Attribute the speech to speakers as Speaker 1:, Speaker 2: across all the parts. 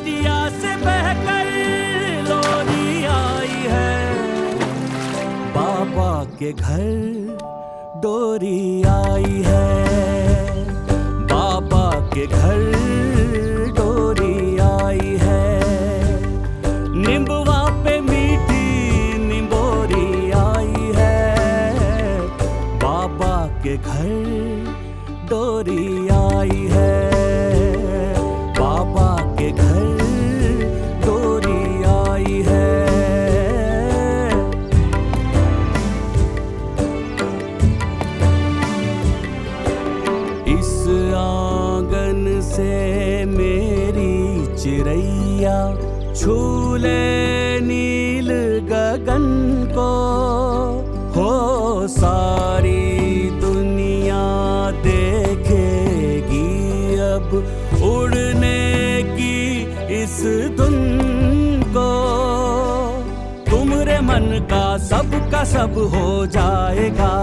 Speaker 1: तटिया से बहकर लोरी आई है, बाबा के घर डोरी आई है, बाबा के घर डोरी आई है। निम्बवा पे मीठी निम्बोरी आई है, बाबा के घर डोरी आई है, बाबा के घर डोरी आई है। इस आंगन से मेरी चिड़ैया छू ले नील गगन को, हो सारी दुनिया देखेगी अब उड़ने की इस धुन को। तुम्हारे मन का सब हो जाएगा,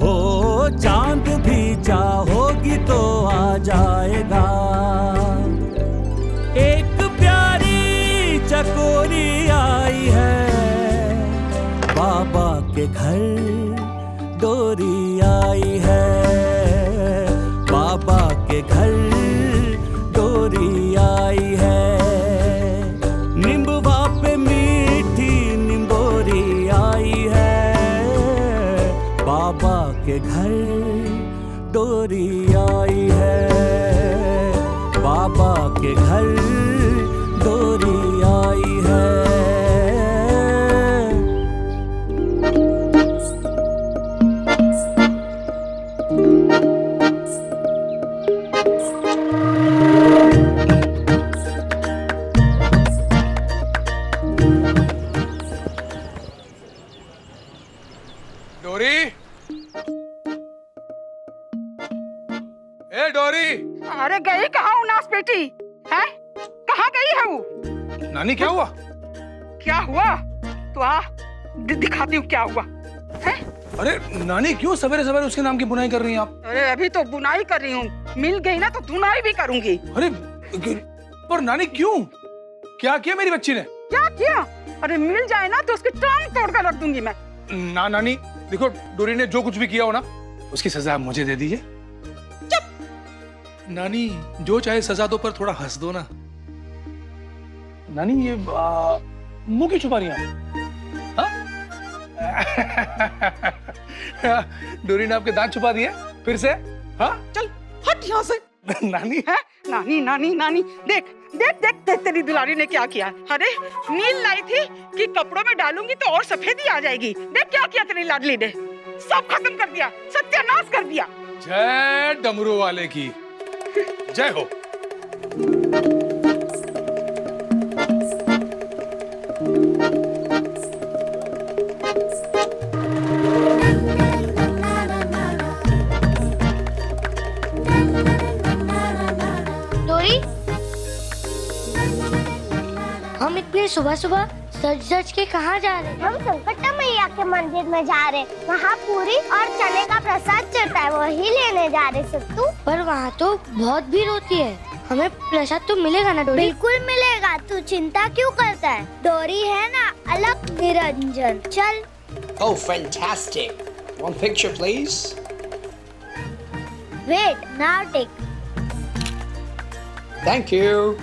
Speaker 1: हो चांद भी चाहोगी तो आ जाएगा। एक प्यारी चकोरी आई है, बाबा के घर डोरी आई है, बाबा के घर डोरी आई है। निम्बवा पे मीठी निम्बोरी आई है, बाबा के घर डोरी आई है, बाबा के घर डोरी आई है।
Speaker 2: डोरी, ए डोरी।
Speaker 3: अरे गई कहाँ हूँ नास बेटी? है कहाँ गई है वो?
Speaker 2: नानी क्या हुआ?
Speaker 3: क्या हुआ? तो आ दिखाती हूँ क्या हुआ है।
Speaker 2: अरे नानी क्यों सवेरे सवेरे उसके नाम की बुनाई कर रही हैं आप?
Speaker 3: अरे अभी तो बुनाई कर रही हूँ, मिल गई ना तो धुनाई भी करूंगी।
Speaker 2: अरे पर नानी क्यों? क्या किया मेरी बच्ची ने?
Speaker 3: क्या किया? अरे मिल जाए ना तो उसकी टांग तोड़ कर रख दूंगी मैं।
Speaker 2: ना नानी देखो, डोरी ने जो कुछ भी किया हो ना उसकी सजा मुझे दे दीजिए। नानी जो चाहे सजा दो पर थोड़ा हंस दो ना। नानी ये मुंह की छुपा रही हैं आप? डोरी ने आपके दांत छुपा दिए फिर से? हाँ
Speaker 3: चल हट यहाँ से।
Speaker 2: नानी
Speaker 3: है नानी नानी नानी देख देख देख देख तेरी दुलारी ने क्या किया। अरे नील लाई थी कि कपड़ों में डालूंगी तो और सफेदी आ जाएगी। देख क्या किया तेरी लाडली ने, सब खत्म कर दिया, सत्यानाश कर दिया।
Speaker 2: जय डमरू वाले की जय हो।
Speaker 4: डोरी, हम इतने सुबह सुबह सज के कहाँ जा रहे हैं?
Speaker 5: हम संकटा मैया के मंदिर में जा रहे, वहाँ पूरी और चने का प्रसाद चढ़ता है, वही लेने जा रहे सत्तू।
Speaker 4: पर वहाँ तो बहुत भीड़ होती है, हमें प्रसाद तो मिलेगा ना डोरी?
Speaker 5: बिल्कुल मिलेगा, तू चिंता क्यों करता है? डोरी है ना अलग निरंजन। चल।
Speaker 6: Oh, fantastic! One picture, please.
Speaker 5: Wait, now take.
Speaker 6: Thank you.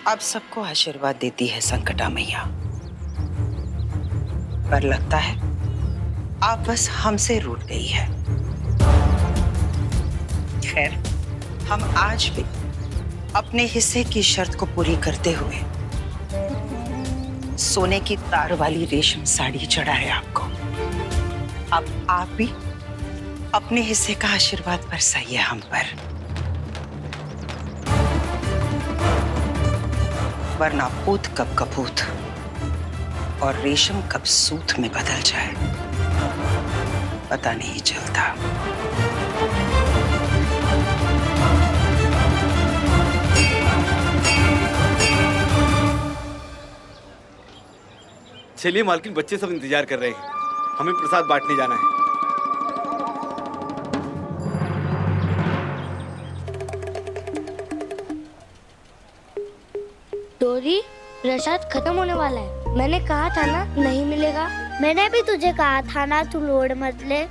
Speaker 7: अब सबको आशीर्वाद देती है संकटा मैया, पर लगता है आप बस हमसे रूठ गई है। खैर, हम आज भी अपने हिस्से की शर्त को पूरी करते हुए सोने की तार वाली रेशम साड़ी चढ़ाए आपको। अब आप भी अपने हिस्से का आशीर्वाद बरसाइए हम पर, वरना पूत कब कपूत और रेशम कब सूत में बदल जाए पता नहीं चलता।
Speaker 8: चलिए मालकिन, बच्चे सब इंतजार कर रहे हैं, हमें प्रसाद बांटने जाना है।
Speaker 4: डोरी, प्रसाद खत्म होने वाला है। मैंने कहा था ना नहीं मिलेगा।
Speaker 5: मैंने भी तुझे कहा था ना तू लोड मत ले।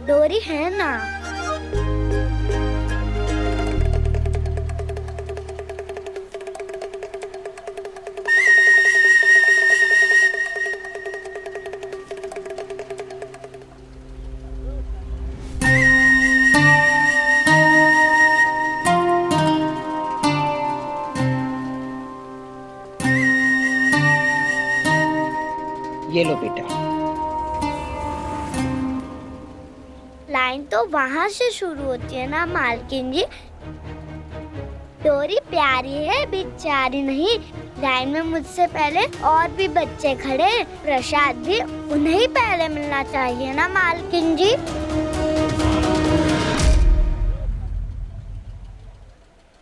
Speaker 5: डोरी है ना।
Speaker 7: ये लो बेटा।
Speaker 5: लाइन तो वहाँ से शुरू होती है ना मालकिन जी। डोरी प्यारी है, बेचारी नहीं। लाइन में मुझसे पहले और भी बच्चे खड़े, प्रसाद भी उन्हें ही पहले मिलना चाहिए ना मालकिन जी।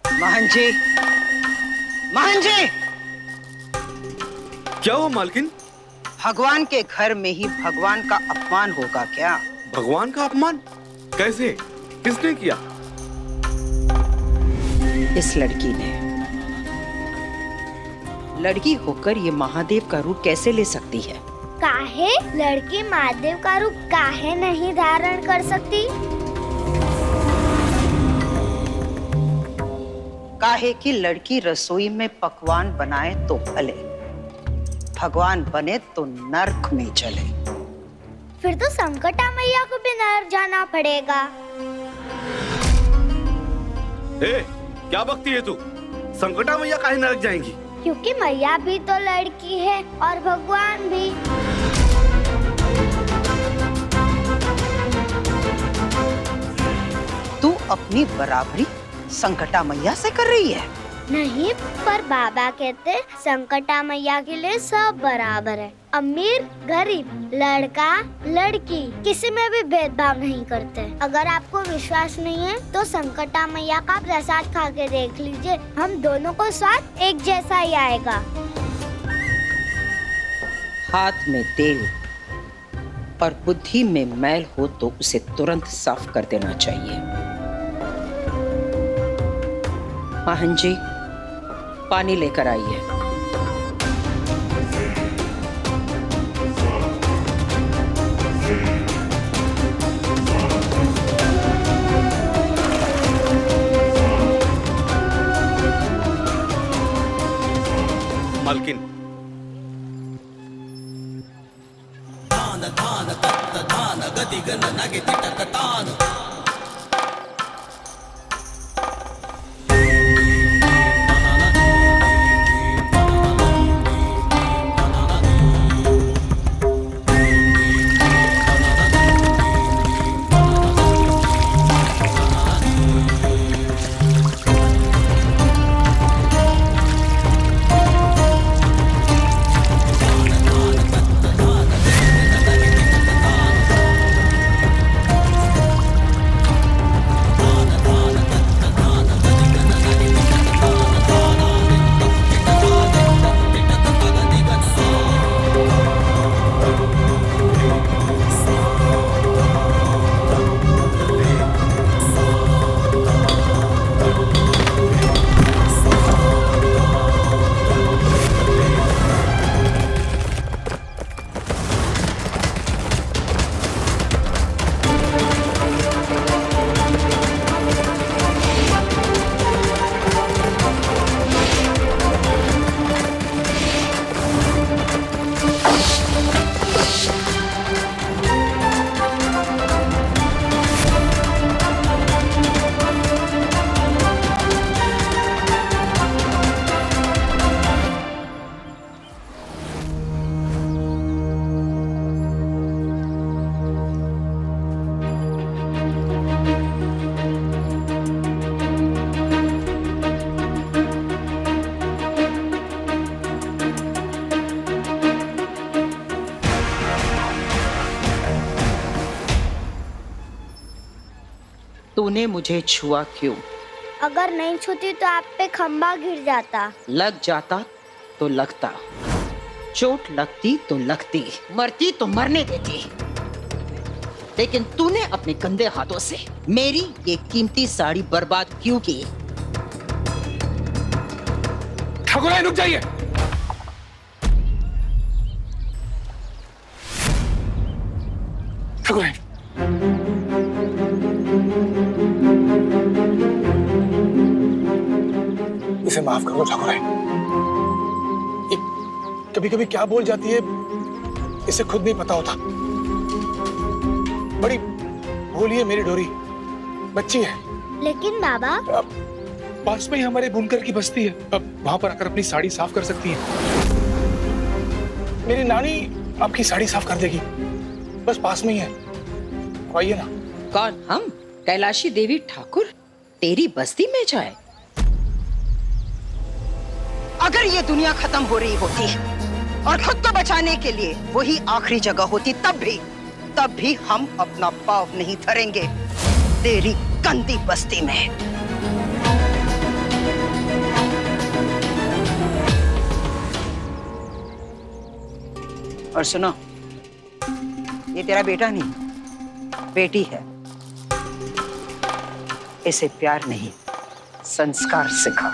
Speaker 7: महन जी, महन जी,
Speaker 8: क्या हुआ मालकिन?
Speaker 7: भगवान के घर में ही भगवान का अपमान होगा क्या?
Speaker 8: भगवान का अपमान कैसे? किसने किया?
Speaker 7: इस लड़की ने। लड़की होकर ये महादेव का रूप कैसे ले सकती है?
Speaker 5: काहे लड़की महादेव का रूप काहे नहीं धारण कर सकती?
Speaker 7: काहे कि लड़की रसोई में पकवान बनाए तो भले, भगवान बने तो नरक में चले।
Speaker 5: फिर तो संकटा मैया को भी नरक जाना पड़ेगा।
Speaker 8: ए, क्या बकती है तू? संकटा मैया काहे नरक जाएंगी?
Speaker 5: क्योंकि मैया भी तो लड़की है और भगवान भी।
Speaker 7: तू अपनी बराबरी संकटा मैया से कर रही है?
Speaker 5: नहीं, पर बाबा कहते संकटा मैया के लिए सब बराबर है। अमीर गरीब, लड़का लड़की, किसी में भी भेदभाव नहीं करते। अगर आपको विश्वास नहीं है तो संकटा मैया का प्रसाद खा के देख लीजिए, हम दोनों को स्वाद एक जैसा ही आएगा।
Speaker 7: हाथ में तेल और बुद्धि में मैल हो तो उसे तुरंत साफ कर देना चाहिए। महन जी, पानी लेकर आइए।
Speaker 8: मालकिन,
Speaker 7: तूने मुझे छुआ क्यों?
Speaker 5: अगर नहीं छूती तो आप पे खंबा गिर जाता।
Speaker 7: लग जाता तो लगता, चोट लगती तो लगती, मरती तो मरने देती, लेकिन तूने अपने गंदे हाथों से मेरी ये कीमती साड़ी बर्बाद क्यों की?
Speaker 2: ठाकुराइन रुक जाइए। ठाकुराइन, इसे माफ कर दो ठाकुराइन। ये कभी-कभी क्या बोल जाती है इसे खुद नहीं पता होता। बड़ी भोली है मेरी डोरी, बच्ची है।
Speaker 5: लेकिन बाबा,
Speaker 2: पास में ही हमारे बुनकर की बस्ती है, अब वहां पर आकर अपनी साड़ी साफ कर सकती है। मेरी नानी आपकी साड़ी साफ कर देगी, बस पास में ही है, आइए ना।
Speaker 7: कौन? हम? कैलाशी देवी ठाकुर तेरी बस्ती में जाए? अगर ये दुनिया खत्म हो रही होती और खुद को बचाने के लिए वही आखिरी जगह होती, तब भी हम अपना पाँव नहीं धरेंगे तेरी गंदी बस्ती में। और सुनो, ये तेरा बेटा नहीं, बेटी है। इसे प्यार नहीं, संस्कार सिखा।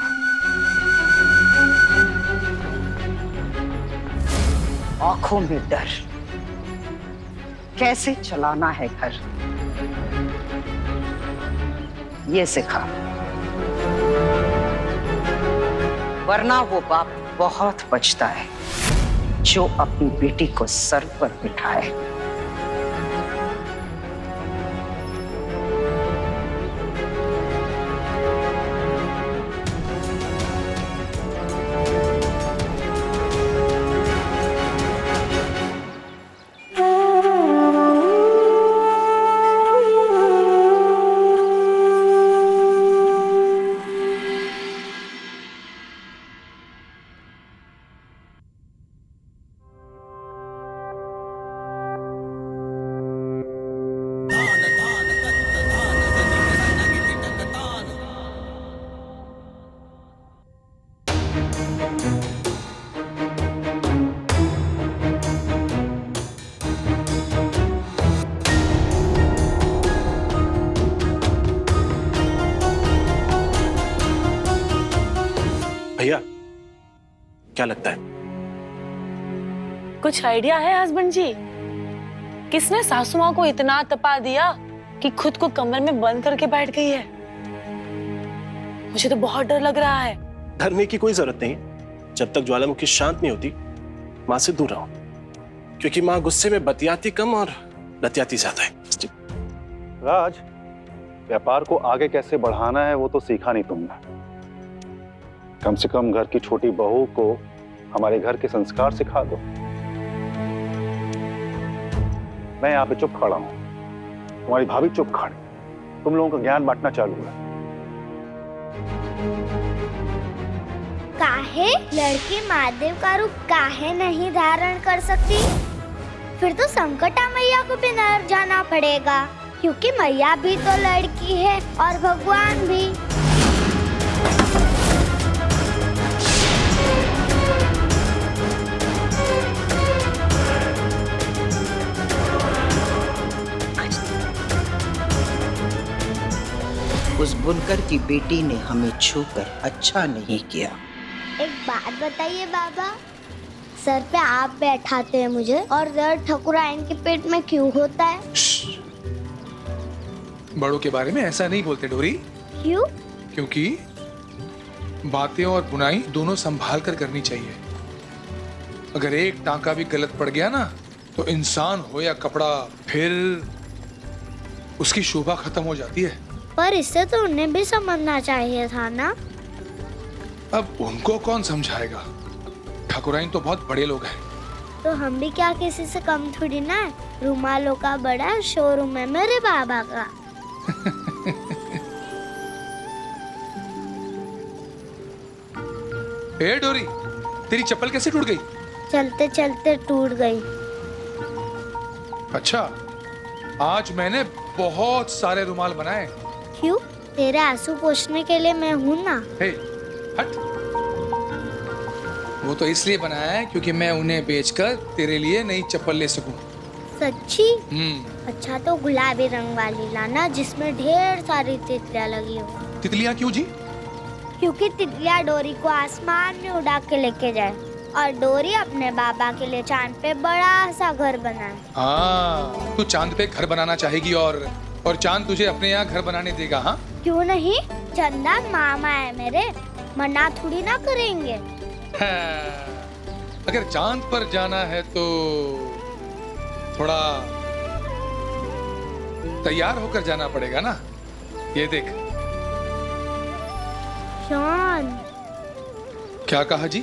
Speaker 7: आंखों में डर, कैसे चलाना है घर, ये सिखा, वरना वो बाप बहुत पछता है जो अपनी बेटी को सर पर बिठाए।
Speaker 9: भैया, क्या लगता है?
Speaker 10: कुछ आइडिया है हस्बैंड जी? किसने सासू माँ को इतना तपा दिया कि खुद को कमरे में बंद करके बैठ गई है? मुझे तो बहुत डर लग रहा है।
Speaker 9: डरने की कोई जरूरत नहीं। जब तक ज्वालामुखी शांत नहीं होती, माँ से दूर रहो, क्योंकि माँ गुस्से में बतियाती कम और लतियाती ज्यादा है।
Speaker 11: राज, व्यापार को आगे कैसे बढ़ाना है वो तो सीखा नहीं तुमने। कम से कम घर की छोटी बहू को हमारे घर के संस्कार सिखा दो। मैं यहाँ पे चुप खड़ा हूँ, तुम्हारी भाभी चुप खड़ी, तुम लोगों का ज्ञान बांटना चालू है।
Speaker 5: काहे लड़की महादेव का रूप काहे नहीं धारण कर सकती? फिर तो संकटा मैया को भी नर जाना पड़ेगा, क्योंकि मैया भी तो लड़की है और भगवान भी।
Speaker 7: उस बुनकर की बेटी ने हमें छूकर अच्छा नहीं किया।
Speaker 5: एक बात बताइए बाबा, सर पे आप बैठाते हैं मुझे और दर्द ठाकुराइन के पेट में क्यों होता है?
Speaker 2: बड़ों के बारे में ऐसा नहीं बोलते डोरी।
Speaker 5: क्यों?
Speaker 2: क्योंकि बातें और बुनाई दोनों संभाल कर करनी चाहिए। अगर एक टांका भी गलत पड़ गया ना, तो इंसान हो या कपड़ा, फिर उसकी शोभा खत्म हो जाती है।
Speaker 5: पर इससे तो उन्हें भी समझना चाहिए था ना।
Speaker 2: अब उनको कौन समझाएगा? ठाकुराइन तो बहुत बड़े लोग हैं।
Speaker 5: तो हम भी क्या किसी से कम थोड़ी ना है। रुमालों का बड़ा शोरूम है मेरे बाबा का।
Speaker 2: ए डोरी, तेरी चप्पल कैसे टूट गई?
Speaker 5: चलते चलते टूट गई।
Speaker 2: अच्छा, आज मैंने बहुत सारे रुमाल बनाए,
Speaker 5: क्यों? तेरे आंसू पोंछने के लिए मैं हूँ ना।
Speaker 2: हे, हट। वो तो इसलिए बनाया है क्योंकि मैं उन्हें बेचकर तेरे लिए नई चप्पल ले सकूं।
Speaker 5: सच्ची? अच्छा तो गुलाबी रंग वाली लाना जिसमें ढेर सारी तितलियाँ लगी हो।
Speaker 2: तितलियाँ क्यों जी?
Speaker 5: क्योंकि तितलियाँ डोरी को आसमान में उड़ा के लेके जाए और डोरी अपने बाबा के लिए चांद पे बड़ा सा घर बनाए।
Speaker 2: हाँ, तू चांद पे घर बनाना चाहेगी और चांद तुझे अपने यहाँ घर बनाने देगा? हाँ
Speaker 5: क्यों नहीं? चंदा मामा है मेरे, मना थोड़ी ना करेंगे।
Speaker 2: हाँ, अगर चांद पर जाना है तो थोड़ा तैयार होकर जाना पड़ेगा ना। ये देख।
Speaker 5: शॉन।
Speaker 2: क्या कहा जी?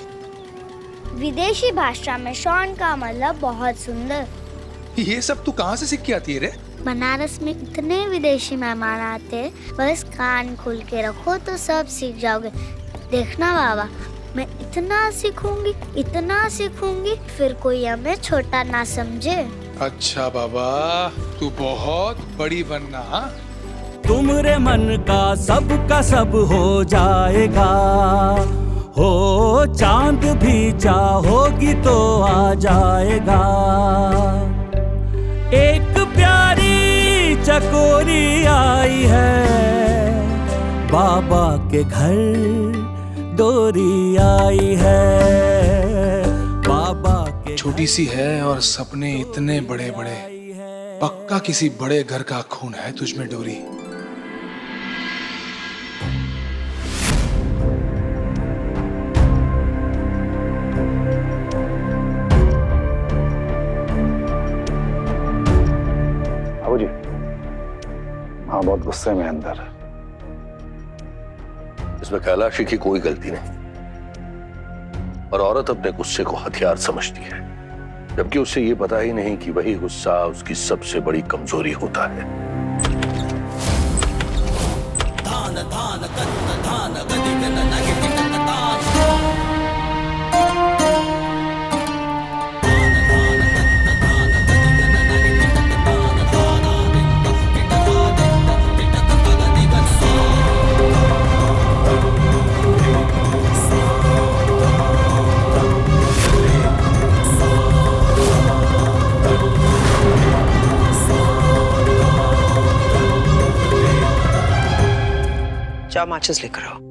Speaker 5: विदेशी भाषा में शॉन का मतलब बहुत सुंदर।
Speaker 2: ये सब तू कहाँ से सीख के आती है रे?
Speaker 5: बनारस में इतने विदेशी मेहमान आते हैं, बस कान खोल के रखो तो सब सीख जाओगे। देखना बाबा, मैं इतना सीखूंगी फिर कोई हमें छोटा ना समझे।
Speaker 2: अच्छा बाबा, तू बहुत बड़ी बनना। हाँ?
Speaker 1: तुमरे मन का सब हो जाएगा, हो चांद भी चाहोगी तो आ जाएगा। एक प्यारी चकोरी आई है, बाबा के घर डोरी आई है, बाबा के।
Speaker 2: छोटी सी है और सपने इतने बड़े बड़े, पक्का किसी बड़े घर का खून है तुझमें डोरी।
Speaker 11: बाबूजी, हाँ बहुत गुस्से में अंदर।
Speaker 8: इसमें कैलाशी की कोई गलती नहीं, और औरत अपने गुस्से को हथियार समझती है, जबकि उसे ये पता ही नहीं कि वही गुस्सा उसकी सबसे बड़ी कमजोरी होता है।
Speaker 7: जा माचिस लेकर आओ।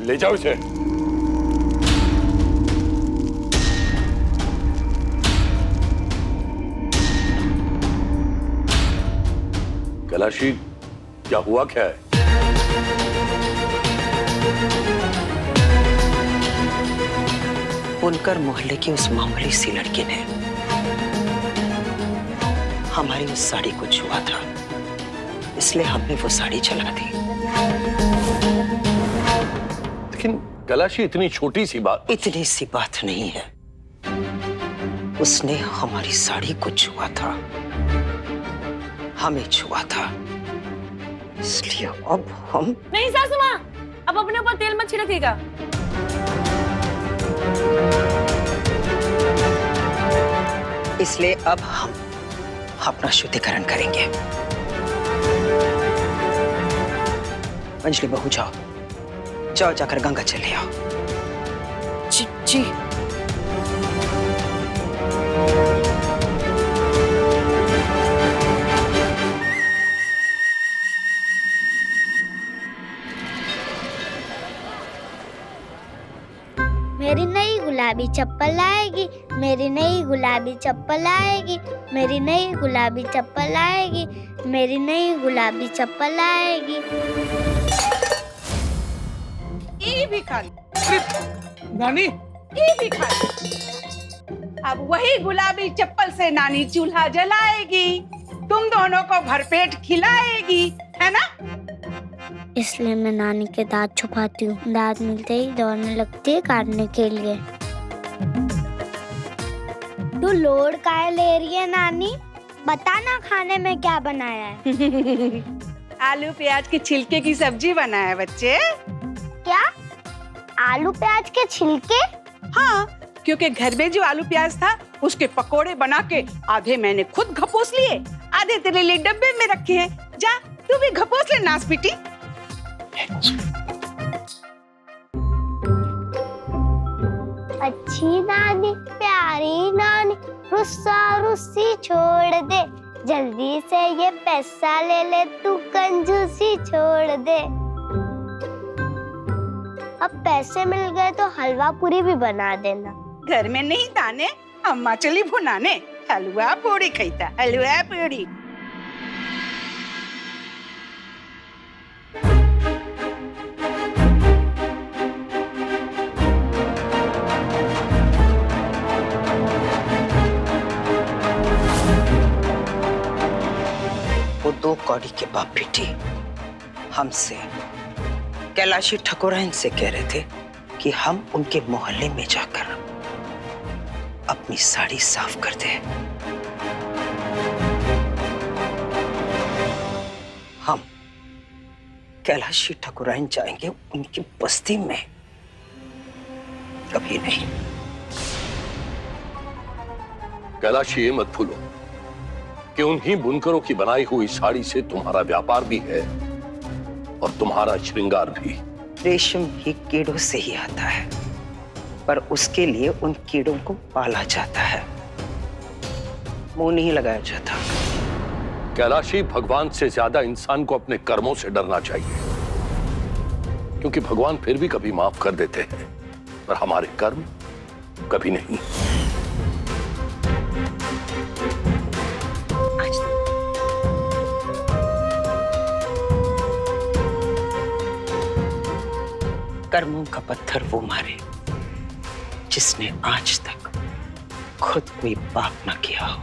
Speaker 8: ले जाओ इसे। कैलाशी, क्या हुआ क्या है?
Speaker 7: बुनकर मोहल्ले की उस मामूली सी लड़की ने हमारी उस साड़ी को छुआ था, इसलिए हमने वो साड़ी जला दी।
Speaker 8: लेकिन कैलाशी, इतनी छोटी सी बात।
Speaker 7: इतनी सी बात नहीं है, उसने हमारी साड़ी को छुआ था, हमें छुआ था, इसलिए अब हम।
Speaker 10: नहीं सासू माँ, अब अपने ऊपर तेल मत छिड़केगा।
Speaker 7: इसलिए अब हम अपना शुद्धिकरण करेंगे। अंजलि बहू जाओ, जाओ जाकर गंगा चले आओ।
Speaker 10: जी जी।
Speaker 5: मेरी नई गुलाबी चप्पल आएगी, मेरी नई गुलाबी चप्पल आएगी, मेरी नई गुलाबी चप्पल आएगी, मेरी नई गुलाबी चप्पल आएगी।
Speaker 3: ये भी खा ली
Speaker 2: नानी,
Speaker 3: ये भी खा ली। अब वही गुलाबी चप्पल से नानी चूल्हा जलाएगी, तुम दोनों को भरपेट खिलाएगी, है ना?
Speaker 5: इसलिए मैं नानी के दांत छुपाती हूँ। दांत मिलते ही दौड़ने लगती है काटने के लिए। तू लोड काहे ले रही है नानी? बता ना खाने में क्या बनाया है।
Speaker 3: आलू प्याज के छिलके की सब्जी बनाया है बच्चे।
Speaker 5: क्या? आलू प्याज के छिलके?
Speaker 3: हाँ, क्योंकि घर में जो आलू प्याज था उसके पकोड़े बना के आधे मैंने खुद घपोस लिए, आधे तेरे लिए डब्बे में रखे हैं। जा तू भी घपोस ले नासपीटी।
Speaker 5: अच्छी नानी, प्यारी नानी, रुस्सा रुस्सी छोड़ दे, जल्दी से ये पैसा ले ले, तू कंजूसी छोड़ दे। अब पैसे मिल गए तो हलवा पूरी भी बना देना।
Speaker 3: घर में नहीं दाने, अम्मा चली भुनाने। हलवा पूरी खैता, हलवा पूरी।
Speaker 7: वो दो कौड़ी के बाप बेटी हमसे, कैलाशी ठकुराइन से कह रहे थे कि हम उनके मोहल्ले में जाकर अपनी साड़ी साफ कर दें। हम कैलाशी ठकुराइन जाएंगे उनकी बस्ती में? कभी नहीं।
Speaker 8: कैलाशी, ये मत भूलो कि उन्हीं बुनकरों की बनाई हुई साड़ी से तुम्हारा व्यापार भी है और तुम्हारा श्रृंगार भी।
Speaker 7: रेशम भी कीड़ों से ही आता है, पर उसके लिए उन कीड़ों को पाला जाता है, मुंह नहीं लगाया जाता।
Speaker 8: कैलाशी, भगवान से ज्यादा इंसान को अपने कर्मों से डरना चाहिए, क्योंकि भगवान फिर भी कभी माफ कर देते हैं, पर हमारे कर्म कभी नहीं।
Speaker 7: कर्मों का पत्थर वो मारे जिसने आज तक खुद कोई पाप न किया हो।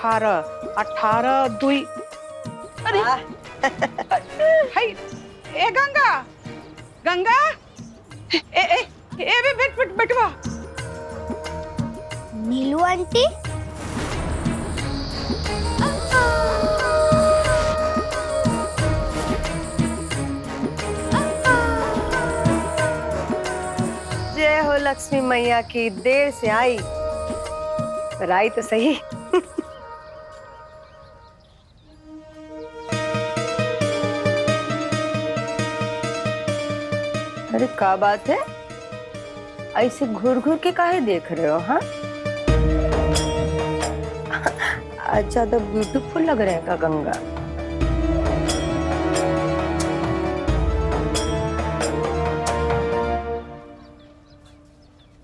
Speaker 3: अठारह 18 दुई। अरे हाय, ए गंगा, गंगा, ए बेटवा।
Speaker 5: नीलू आंटी,
Speaker 12: जय हो लक्ष्मी मैया की। देर से आई पर आई तो सही। अरे क्या बात है, ऐसे घूर घूर के काहे देख रहे हो? हाँ, आज ज्यादा ब्यूटीफुल लग रहे का गंगा।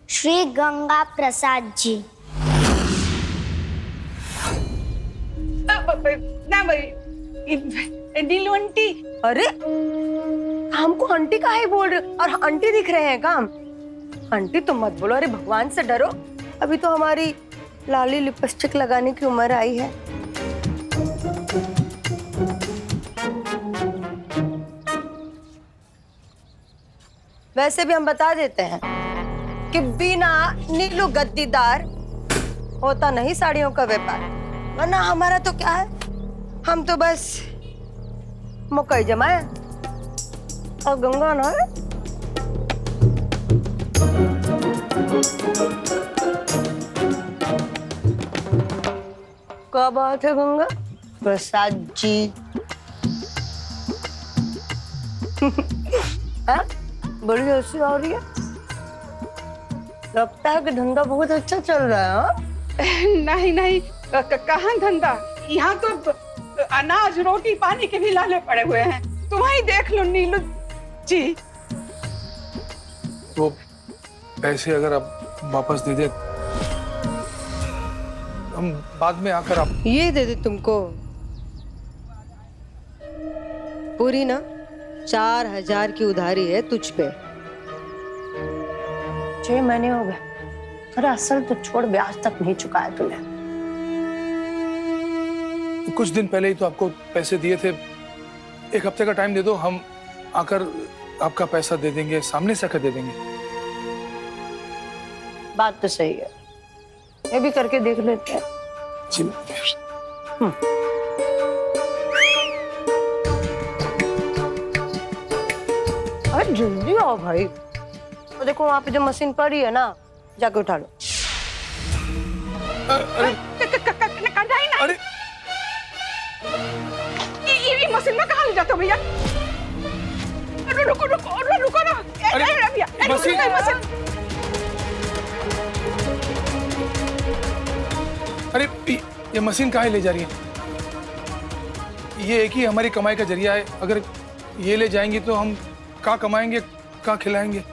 Speaker 5: श्री गंगा प्रसाद जी।
Speaker 3: ना भाई, नीलू आंटी।
Speaker 12: अरे हमको आंटी काहे बोल रहे हो? और आंटी दिख रहे हैं काम? आंटी तो मत बोलो, अरे भगवान से डरो। अभी तो हमारी लाली लिपस्टिक लगाने की उम्र आई है। वैसे भी हम बता देते हैं कि बिना नीलू गद्दीदार होता नहीं साड़ियों का व्यापार। वरना हमारा तो क्या है, हम तो बस मकई जमाए और गंगा ना है। क्या बात है गंगा प्रसाद जी? बड़ी हंसी आ रही है। लगता है कि धंधा बहुत अच्छा चल रहा है। हाँ?
Speaker 3: नहीं नहीं, कहाँ धंधा, यहाँ तो अनाज रोटी पानी के भी लाले पड़े हुए हैं। तुम्हारी देख लो नीलू जी।
Speaker 2: वो पैसे अगर आप वापस दे दे, हम बाद में आकर आप
Speaker 12: ये दे दे तुमको पूरी ना 4000 की उधारी है तुझ पे। 6 महीने हो गए, अरे असल तो छोड़, ब्याज तक नहीं चुकाया तूने।
Speaker 2: कुछ दिन पहले ही तो आपको पैसे दिए थे। 1 हफ्ते का टाइम दे दो, हम आकर आपका पैसा दे देंगे, सामने से आकर दे देंगे।
Speaker 12: बात तो सही है, ये भी करके देख लेते हैं।
Speaker 2: जी।
Speaker 12: अरे जल्दी आओ भाई। तो देखो वहां पे जो मशीन पड़ी है ना, जाके उठा लो।
Speaker 2: अरे अरे
Speaker 3: ये मशीन में कहाँ ले जाते हो भैया? रुको रुको रुको ना।
Speaker 2: अरे
Speaker 3: भैया मशीन।
Speaker 2: अरे ये मशीन कहाँ ले जा रही है? ये एक ही हमारी कमाई का जरिया है। अगर ये ले जाएंगी तो हम कहाँ कमाएंगे, कहाँ खिलाएंगे?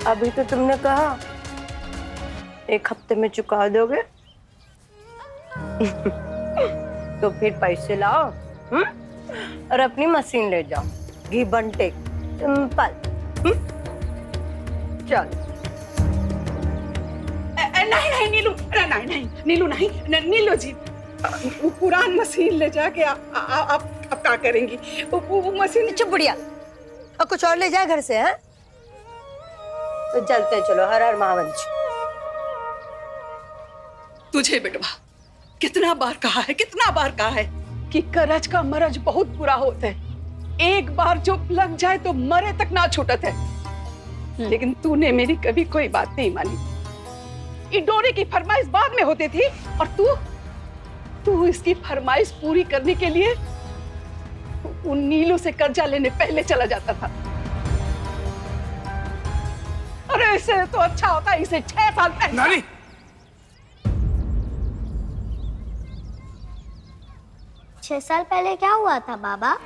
Speaker 12: अभी तो तुमने कहा 1 हफ्ते में चुका दोगे। तो फिर पैसे लाओ और अपनी मशीन ले जाओ। घी बंटे सिंपल। चल।
Speaker 3: नहीं नहीं नीलू, नहीं नहीं नीलू, नहीं नीलू जी, वो पुरान मशीन ले जाके आप क्या करेंगी? वो मशीन।
Speaker 12: चुप बुढ़िया, और कुछ और ले जाए घर से। हैं तो चलते चलो। हर हर महावंश।
Speaker 3: तुझे बेटवा कितना बार कहा है कि करज का मरज बहुत बुरा होता है। एक बार जो लग जाए तो मरे तक ना छूटत है। लेकिन तूने मेरी कभी कोई बात नहीं मानी। ये डोरे की फरमाइश बाद में होती थी और तू इसकी फरमाइश पूरी करने के लिए उन नीलू से कर्जा लेने पहले चला जाता था। अरे इससे तो अच्छा होता इसे 6 साल पहले।
Speaker 2: नानी,
Speaker 5: 6 साल पहले क्या हुआ था बाबा?